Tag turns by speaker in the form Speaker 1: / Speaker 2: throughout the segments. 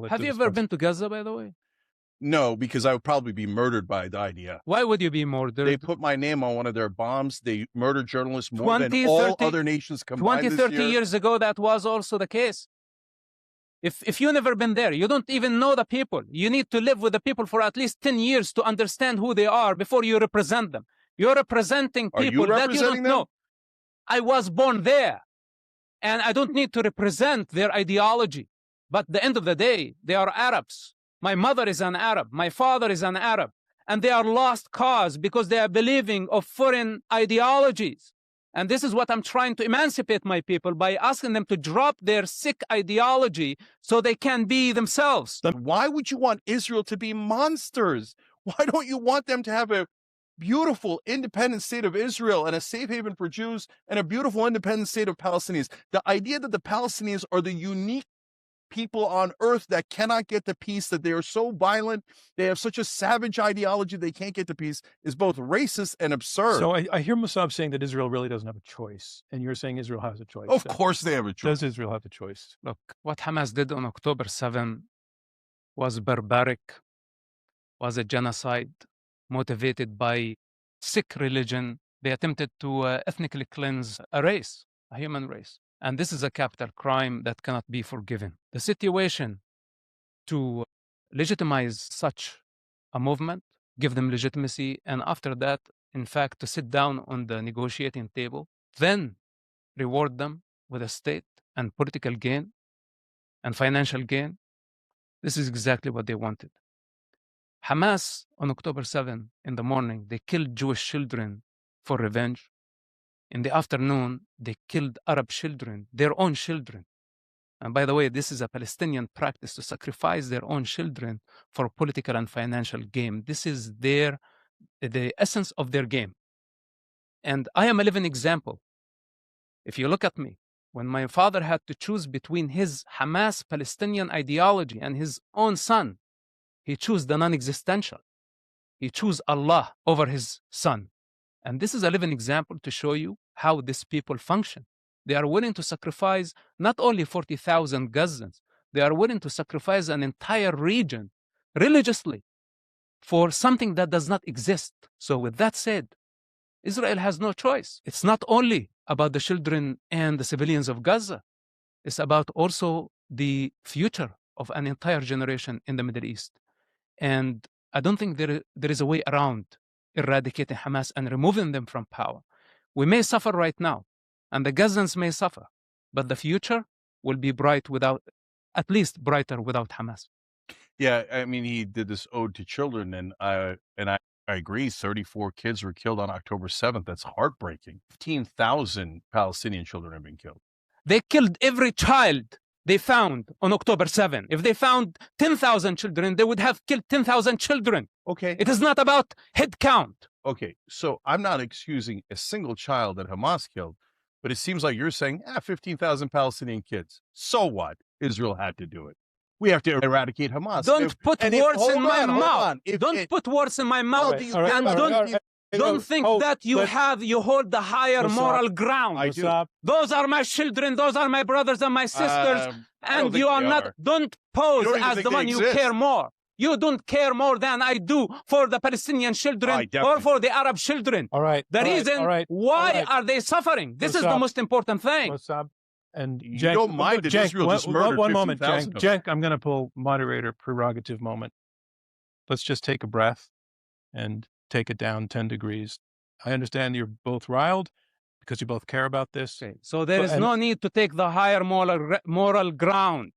Speaker 1: Have you ever been to Gaza, by the way?
Speaker 2: No, because I would probably be murdered by the idea.
Speaker 1: Why would you be murdered?
Speaker 2: They put my name on one of their bombs. They murdered journalists more
Speaker 1: 20,
Speaker 2: than all
Speaker 1: 30
Speaker 2: other nations combined
Speaker 1: 20,
Speaker 2: this
Speaker 1: 30
Speaker 2: year.
Speaker 1: years ago, that was also the case. If you've never been there, you don't even know the people. You need to live with the people for at least 10 years to understand who they are before you represent them. You're representing people that you don't know. I was born there, and I don't need to represent their ideology. But at the end of the day, they are Arabs. My mother is an Arab. My father is an Arab. And they are lost cause because they are believing of foreign ideologies. And this is what I'm trying to emancipate my people by asking them to drop their sick ideology so they can be themselves.
Speaker 2: Then why would you want Israel to be monsters? Why don't you want them to have a beautiful independent state of Israel and a safe haven for Jews and a beautiful independent state of Palestinians? The idea that the Palestinians are the unique people on earth that cannot get to peace, that they are so violent, they have such a savage ideology they can't get to peace, is both racist and absurd.
Speaker 3: So I hear Mosab saying that Israel really doesn't have a choice, and you're saying Israel has a choice.
Speaker 2: Of course they have a choice.
Speaker 3: Does Israel have a choice?
Speaker 1: Look, what Hamas did on October 7 was barbaric, was a genocide motivated by sick religion. They attempted to ethnically cleanse a race, a human race. And this is a capital crime that cannot be forgiven. The situation to legitimize such a movement, give them legitimacy, and after that, in fact, to sit down on the negotiating table, then reward them with a state and political gain and financial gain. This is exactly what they wanted. Hamas, on October 7 in the morning, they killed Jewish children for revenge. In the afternoon, they killed Arab children, their own children. And by the way, this is a Palestinian practice to sacrifice their own children for political and financial gain. This is the essence of their game. And I am a living example. If you look at me, when my father had to choose between his Hamas Palestinian ideology and his own son, he chose the non-existential. He chose Allah over his son. And this is a living example to show you how these people function. They are willing to sacrifice not only 40,000 Gazans, they are willing to sacrifice an entire region religiously for something that does not exist. So with that said, Israel has no choice. It's not only about the children and the civilians of Gaza. It's about also the future of an entire generation in the Middle East. And I don't think there is a way around eradicating Hamas and removing them from power. We may suffer right now, and the Gazans may suffer, but the future will be bright without, at least brighter without Hamas.
Speaker 2: Yeah, I mean, he did this ode to children, and I agree. 34 kids were killed on October 7th. That's heartbreaking. 15,000 Palestinian children have been killed.
Speaker 1: They killed every child they found on October 7. If they found 10,000 children, they would have killed 10,000 children.
Speaker 2: Okay.
Speaker 1: It is not about head count.
Speaker 2: Okay, so I'm not excusing a single child that Hamas killed, but it seems like you're saying, 15,000 Palestinian kids. So what? Israel had to do it. We have to eradicate Hamas.
Speaker 1: Don't put words in my mouth. Don't put words in my mouth. And don't think that you hold the higher moral ground.
Speaker 2: I do.
Speaker 1: Those are my children. Those are my brothers and my sisters. And you are not. Don't pose as the one you care more. You don't care more than I do for the Palestinian children or for the Arab children.
Speaker 3: All right.
Speaker 1: The reason why are they suffering? This is the most important thing.
Speaker 3: And
Speaker 2: you
Speaker 3: Cenk,
Speaker 2: don't mind that Israel just murdered
Speaker 3: one moment,
Speaker 2: 15,000
Speaker 3: Cenk, I'm going to pull moderator prerogative moment. Let's just take a breath and take it down 10 degrees. I understand you're both riled because you both care about this.
Speaker 1: Okay. So there is no need to take the higher moral ground.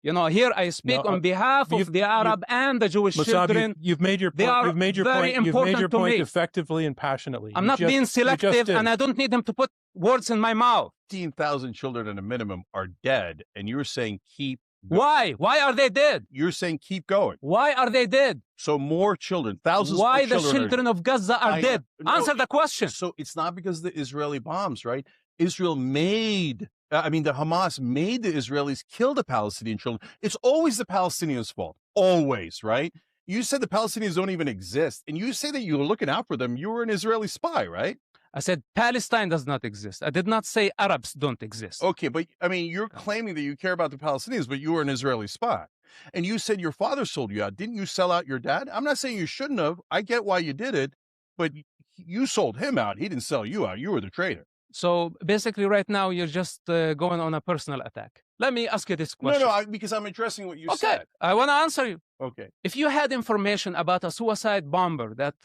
Speaker 1: You know, here I speak on behalf of the Arab and the Jewish children.
Speaker 3: You've made your point. You've made your point effectively and passionately.
Speaker 1: I'm not being selective, and I don't need them to put words in my mouth.
Speaker 2: 15,000 children at a minimum are dead, and you're saying keep
Speaker 1: going. Why? Why are they dead?
Speaker 2: You're saying keep going.
Speaker 1: Why are they dead?
Speaker 2: So more children, thousands
Speaker 1: Why
Speaker 2: more children.
Speaker 1: Why the children of Gaza are dead? Answer the question.
Speaker 2: So it's not because of the Israeli bombs, right? Israel made... the Hamas made the Israelis kill the Palestinian children. It's always the Palestinians' fault. Always, right? You said the Palestinians don't even exist. And you say that you were looking out for them. You were an Israeli spy, right?
Speaker 1: I said Palestine does not exist. I did not say Arabs don't exist.
Speaker 2: Okay, but I mean, you're claiming that you care about the Palestinians, but you were an Israeli spy. And you said your father sold you out. Didn't you sell out your dad? I'm not saying you shouldn't have. I get why you did it, but you sold him out. He didn't sell you out. You were the traitor.
Speaker 1: So basically, right now, you're just going on a personal attack. Let me ask you this question.
Speaker 2: No, because I'm addressing what you said.
Speaker 1: I want to answer you.
Speaker 2: Okay.
Speaker 1: If you had information about a suicide bomber that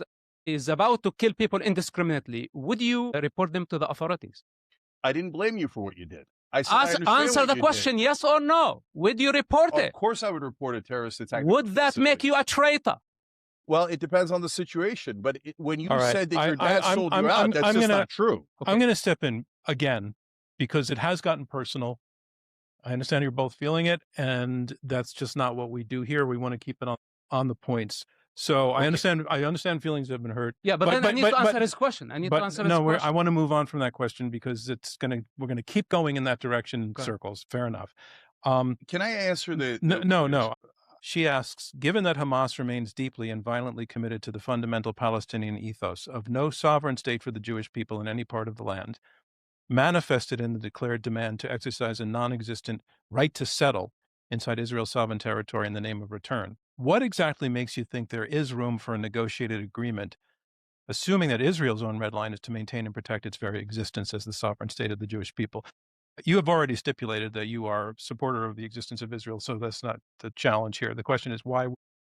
Speaker 1: is about to kill people indiscriminately, would you report them to the authorities?
Speaker 2: I didn't blame you for what you did.
Speaker 1: Answer the question, yes or no. Would you report it?
Speaker 2: Of course I would report a terrorist attack.
Speaker 1: Would that make you a traitor?
Speaker 2: Well, it depends on the situation. But when you
Speaker 3: right.
Speaker 2: said that your dad sold you out, that's just not true.
Speaker 3: Okay. I'm going to step in again because it has gotten personal. I understand you're both feeling it, and that's just not what we do here. We want to keep it on the points. So okay. I understand feelings have been hurt.
Speaker 1: Yeah, but then I need to answer his question. I want
Speaker 3: to move on from that question because we're gonna keep going in that direction in circles. Fair enough.
Speaker 2: Can I answer the
Speaker 3: No. She asks, given that Hamas remains deeply and violently committed to the fundamental Palestinian ethos of no sovereign state for the Jewish people in any part of the land, manifested in the declared demand to exercise a non-existent right to settle inside Israel's sovereign territory in the name of return, what exactly makes you think there is room for a negotiated agreement, assuming that Israel's own red line is to maintain and protect its very existence as the sovereign state of the Jewish people? You have already stipulated that you are a supporter of the existence of Israel, so that's not the challenge here. The question is why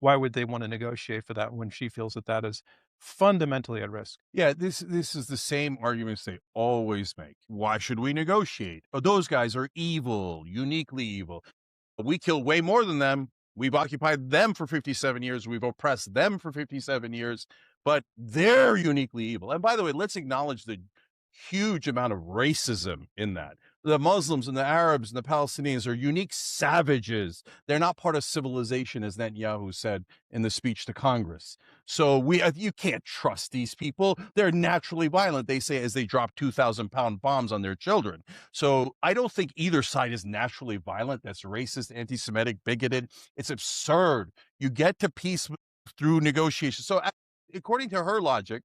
Speaker 3: would they want to negotiate for that when she feels that is fundamentally at risk?
Speaker 2: Yeah, this is the same arguments they always make. Why should we negotiate? Oh, those guys are evil, uniquely evil. We kill way more than them. We've occupied them for 57 years. We've oppressed them for 57 years, but they're uniquely evil. And by the way, let's acknowledge the huge amount of racism in that. The Muslims and the Arabs and the Palestinians are unique savages. They're not part of civilization, as Netanyahu said in the speech to Congress. So you can't trust these people. They're naturally violent, they say, as they drop 2,000-pound bombs on their children. So I don't think either side is naturally violent. That's racist, anti-Semitic, bigoted. It's absurd. You get to peace through negotiation. So according to her logic,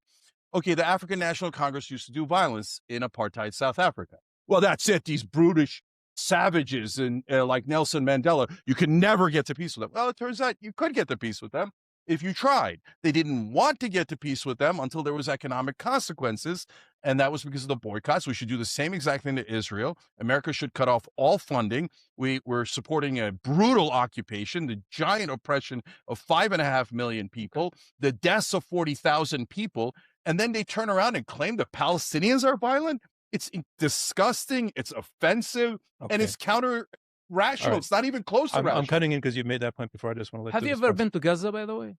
Speaker 2: okay, the African National Congress used to do violence in apartheid South Africa. Well, that's it. These brutish savages and like Nelson Mandela, you can never get to peace with them. Well, it turns out you could get to peace with them if you tried. They didn't want to get to peace with them until there was economic consequences, and that was because of the boycotts. We should do the same exact thing to Israel. America should cut off all funding. We're supporting a brutal occupation, the giant oppression of 5.5 million people, the deaths of 40,000 people, and then they turn around and claim the Palestinians are violent? It's disgusting, it's offensive, and it's counter-rational. Right. It's not even close to rational.
Speaker 3: I'm cutting in because you've made that point before. I just want to let
Speaker 1: Have you ever been to Gaza, by the way?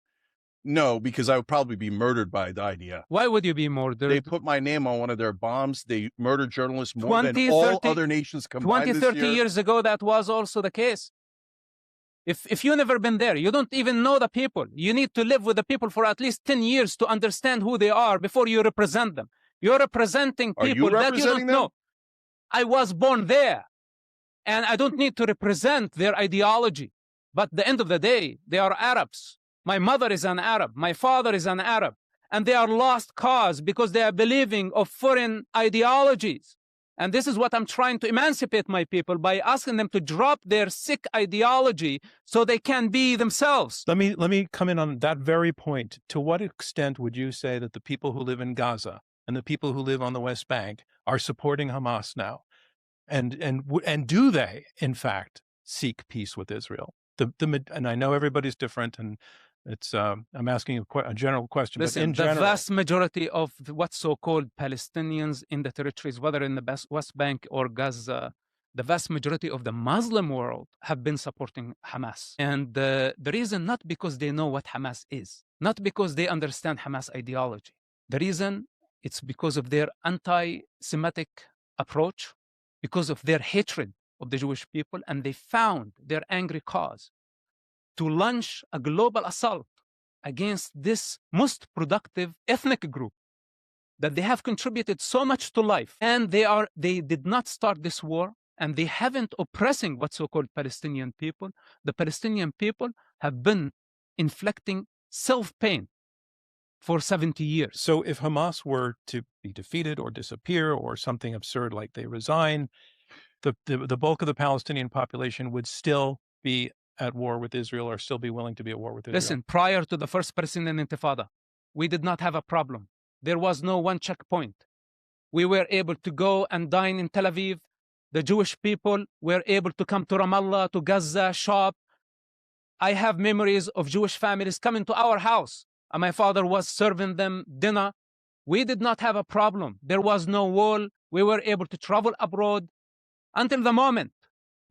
Speaker 2: No, because I would probably be murdered by the idea.
Speaker 1: Why would you be murdered?
Speaker 2: They put my name on one of their bombs. They murdered journalists more than all other nations combined
Speaker 1: 30 years ago, that was also the case. If you've never been there, you don't even know the people. You need to live with the people for at least 10 years to understand who they are before you represent them. You're representing people that you don't know. I was born there, and I don't need to represent their ideology. But at the end of the day, they are Arabs. My mother is an Arab. My father is an Arab. And they are lost cause because they are believing of foreign ideologies. And this is what I'm trying to emancipate my people by asking them to drop their sick ideology so they can be themselves.
Speaker 3: Let me come in on that very point. To what extent would you say that the people who live in Gaza and the people who live on the West Bank are supporting Hamas now? And do they, in fact, seek peace with Israel? And I know everybody's different, and it's I'm asking a general question.
Speaker 1: Listen,
Speaker 3: but in general,
Speaker 1: the vast majority of what's so-called Palestinians in the territories, whether in the West Bank or Gaza, the vast majority of the Muslim world have been supporting Hamas. And the reason, not because they know what Hamas is, not because they understand Hamas ideology. The reason, it's because of their anti-Semitic approach, because of their hatred of the Jewish people, and they found their angry cause to launch a global assault against this most productive ethnic group that they have contributed so much to life. And they did not start this war, and they haven't oppressing what's so-called Palestinian people. The Palestinian people have been inflicting self-pain for 70 years.
Speaker 3: So if Hamas were to be defeated or disappear or something absurd like they resign, the bulk of the Palestinian population would still be at war with Israel or still be willing to be at war with Israel.
Speaker 1: Listen, prior to the first Palestinian Intifada, we did not have a problem. There was no one checkpoint. We were able to go and dine in Tel Aviv. The Jewish people were able to come to Ramallah, to Gaza, shop. I have memories of Jewish families coming to our house, and my father was serving them dinner. We did not have a problem. There was no wall. We were able to travel abroad until the moment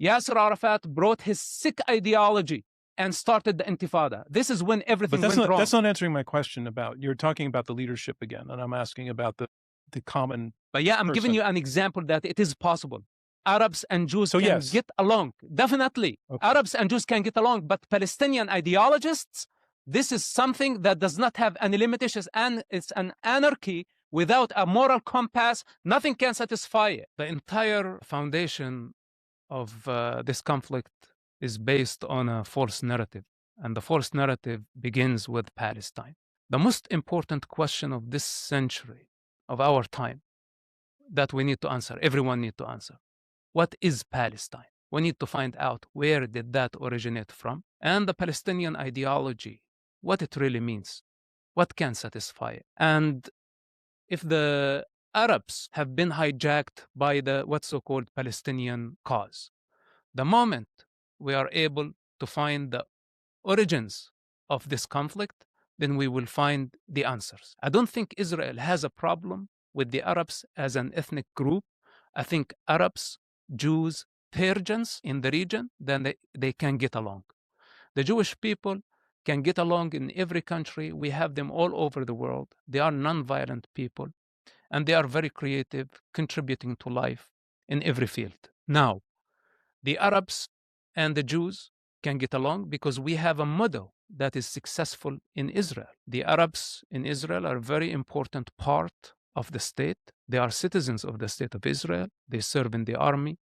Speaker 1: Yasser Arafat brought his sick ideology and started the Intifada. This is when everything went wrong.
Speaker 3: That's not answering my question about, you're talking about the leadership again, and I'm asking about the common
Speaker 1: But yeah, I'm
Speaker 3: person.
Speaker 1: giving you an example that it is possible. Arabs and Jews can get along. Definitely.
Speaker 3: Okay.
Speaker 1: Arabs and Jews can get along, but Palestinian ideologists, this is something that does not have any limitations, and it's an anarchy without a moral compass. Nothing can satisfy it. The entire foundation of this conflict is based on a false narrative, and the false narrative begins with Palestine. The most important question of this century, of our time, that we need to answer, everyone needs to answer. What is Palestine? We need to find out where did that originate from, and the Palestinian ideology, what it really means, what can satisfy it. And if the Arabs have been hijacked by the what's so-called Palestinian cause, the moment we are able to find the origins of this conflict, then we will find the answers. I don't think Israel has a problem with the Arabs as an ethnic group. I think Arabs, Jews, Persians in the region, then they can get along. The Jewish people can get along in every country. We have them all over the world. They are non-violent people, and they are very creative, contributing to life in every field. Now, the Arabs and the Jews can get along because we have a model that is successful in Israel. The Arabs in Israel are a very important part of the state. They are citizens of the state of Israel. They serve in the army.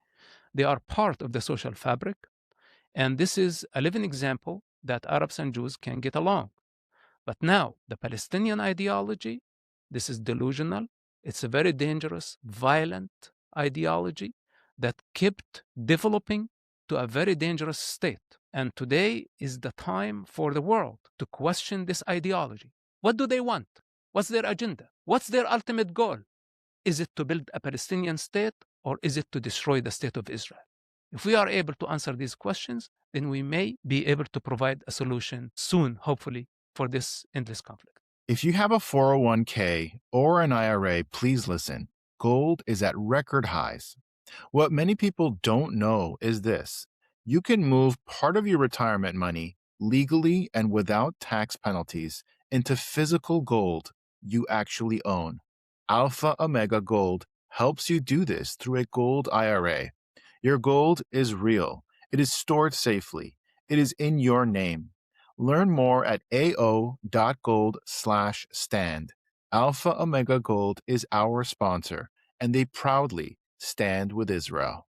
Speaker 1: They are part of the social fabric. And this is a living example that Arabs and Jews can get along. But now, the Palestinian ideology, this is delusional. It's a very dangerous, violent ideology that kept developing to a very dangerous state. And today is the time for the world to question this ideology. What do they want? What's their agenda? What's their ultimate goal? Is it to build a Palestinian state, or is it to destroy the state of Israel? If we are able to answer these questions, then we may be able to provide a solution soon, hopefully, for this endless conflict.
Speaker 4: If you have a 401k or an IRA, please listen. Gold is at record highs. What many people don't know is this: you can move part of your retirement money legally and without tax penalties into physical gold you actually own. Alpha Omega Gold helps you do this through a gold IRA. Your gold is real. It is stored safely. It is in your name. Learn more at ao.gold/stand. Alpha Omega Gold is our sponsor, and they proudly stand with Israel.